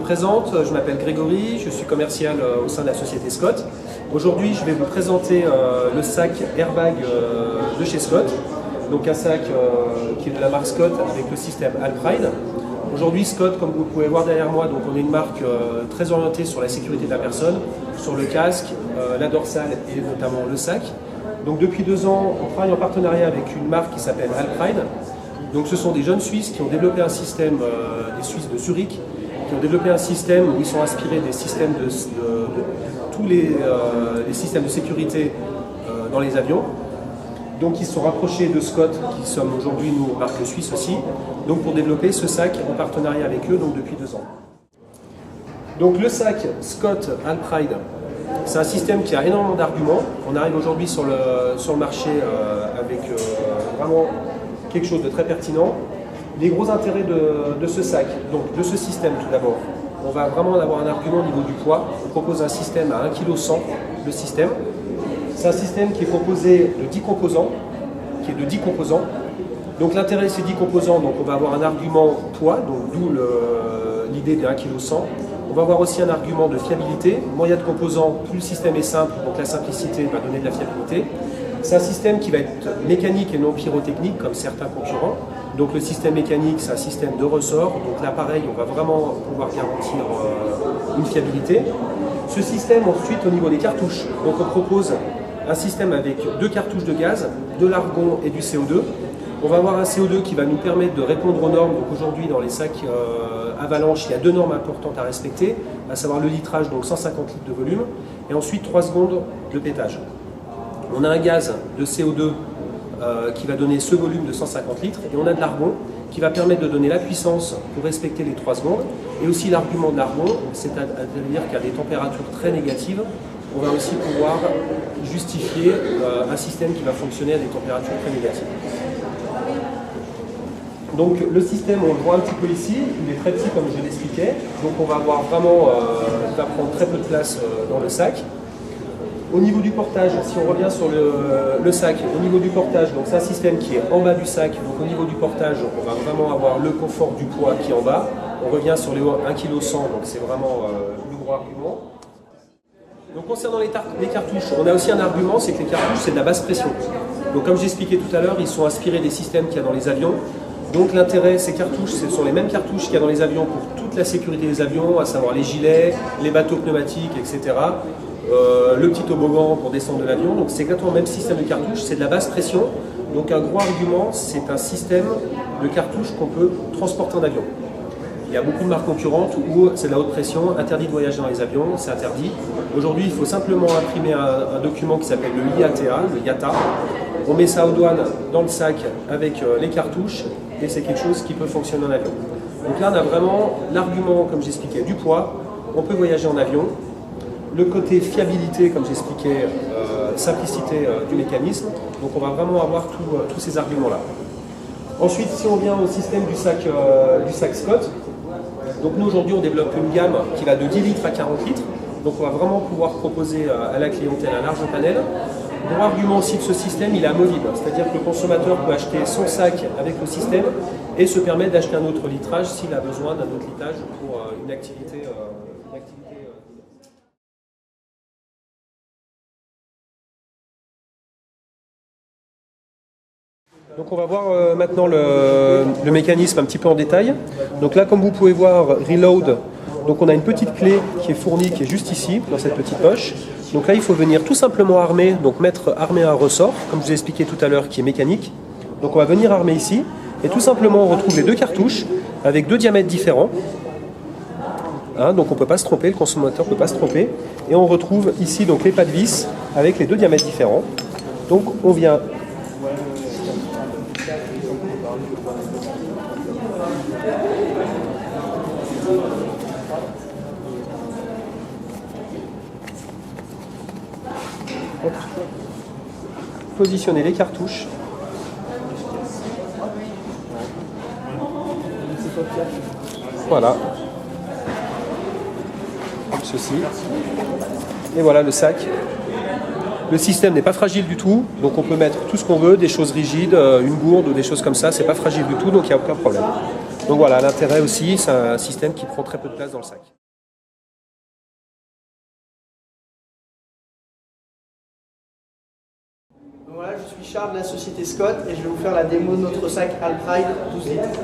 présente, je m'appelle Grégory, je suis commercial au sein de la société Scott. Aujourd'hui, je vais vous présenter le sac airbag de chez Scott. Donc un sac qui est de la marque Scott avec le système Alpride. Aujourd'hui, Scott, comme vous pouvez voir derrière moi, donc on est une marque très orientée sur la sécurité de la personne, sur le casque, la dorsale et notamment le sac. Donc depuis 2 ans, on travaille en partenariat avec une marque qui s'appelle Alpride. Donc ce sont des jeunes Suisses qui ont développé un système, des Suisses de Zurich, qui ont développé un système où ils sont inspirés des systèmes de tous les systèmes de sécurité dans les avions. Donc ils se sont rapprochés de Scott, qui sommes aujourd'hui nous, marque suisse aussi, donc pour développer ce sac en partenariat avec eux donc depuis 2 ans. Donc le sac Scott Alpride, c'est un système qui a énormément d'arguments. On arrive aujourd'hui sur le marché avec vraiment quelque chose de très pertinent. Les gros intérêts de ce sac, donc de ce système tout d'abord, on va vraiment avoir un argument au niveau du poids. On propose un système à 1,1 kg le système. C'est un système qui est composé de 10 composants, Donc l'intérêt de ces 10 composants, donc on va avoir un argument poids, donc d'où l'idée de 1,1 kg. On va avoir aussi un argument de fiabilité. Moins il y a de composants, plus le système est simple, donc la simplicité va donner de la fiabilité. C'est un système qui va être mécanique et non pyrotechnique comme certains concurrents. Donc le système mécanique, c'est un système de ressort. Donc là pareil, on va vraiment pouvoir garantir une fiabilité. Ce système ensuite au niveau des cartouches, donc on propose un système avec 2 cartouches de gaz, de l'argon et du CO2. On va avoir un CO2 qui va nous permettre de répondre aux normes. Donc aujourd'hui dans les sacs Avalanche, il y a 2 normes importantes à respecter, à savoir le litrage, donc 150 litres de volume, et ensuite 3 secondes de pétage. On a un gaz de CO2 qui va donner ce volume de 150 litres, et on a de l'argon qui va permettre de donner la puissance pour respecter les 3 secondes, et aussi l'argument de l'argon, c'est-à-dire qu'à des températures très négatives, on va aussi pouvoir justifier un système qui va fonctionner à des températures très négatives. Donc le système, on le voit un petit peu ici, il est très petit comme je l'expliquais, donc on va avoir vraiment, il va prendre très peu de place dans le sac. Au niveau du portage, si on revient sur le sac, au niveau du portage, donc c'est un système qui est en bas du sac, donc au niveau du portage, on va vraiment avoir le confort du poids qui est en bas. On revient sur les 1,1 kg, donc c'est vraiment le gros argument. Donc concernant les cartouches, on a aussi un argument, c'est que les cartouches c'est de la basse pression. Donc comme j'expliquais tout à l'heure, ils sont inspirés des systèmes qu'il y a dans les avions. Donc l'intérêt, ces cartouches, ce sont les mêmes cartouches qu'il y a dans les avions pour toute la sécurité des avions, à savoir les gilets, les bateaux pneumatiques, etc. Le petit toboggan pour descendre de l'avion. Donc c'est exactement le même système de cartouches, c'est de la basse pression. Donc un gros argument, c'est un système de cartouches qu'on peut transporter en avion. Il y a beaucoup de marques concurrentes où c'est de la haute pression, interdit de voyager dans les avions, c'est interdit. Aujourd'hui, il faut simplement imprimer un document qui s'appelle le IATA. On met ça aux douanes dans le sac avec les cartouches et c'est quelque chose qui peut fonctionner en avion. Donc là, on a vraiment l'argument, comme j'expliquais, du poids. On peut voyager en avion. Le côté fiabilité, comme j'expliquais, simplicité du mécanisme. Donc on va vraiment avoir tous ces arguments-là. Ensuite, si on vient au système du sac Scott, donc nous aujourd'hui on développe une gamme qui va de 10 litres à 40 litres. Donc on va vraiment pouvoir proposer à la clientèle un large panel. Le gros argument aussi de ce système, il est amovible, c'est-à-dire que le consommateur peut acheter son sac avec le système et se permettre d'acheter un autre litrage s'il a besoin d'un autre litrage pour une activité. Donc on va voir maintenant le mécanisme un petit peu en détail. Donc là, comme vous pouvez voir, Reload, donc on a une petite clé qui est fournie, qui est juste ici, dans cette petite poche. Donc là, il faut venir tout simplement armer, donc mettre armer un ressort, comme je vous ai expliqué tout à l'heure, qui est mécanique. Donc on va venir armer ici, et tout simplement on retrouve les 2 cartouches avec 2 diamètres différents. Donc on ne peut pas se tromper, le consommateur ne peut pas se tromper. Et on retrouve ici donc les pas de vis avec les 2 diamètres différents. Donc on vient positionner les cartouches. Voilà. Ceci. Et voilà le sac. Le système n'est pas fragile du tout, donc on peut mettre tout ce qu'on veut, des choses rigides, une gourde ou des choses comme ça, c'est pas fragile du tout, donc il n'y a aucun problème. Donc voilà, l'intérêt aussi, c'est un système qui prend très peu de place dans le sac. Voilà, je suis Charles de la société Scott et je vais vous faire la démo de notre sac Alpride 12 litres.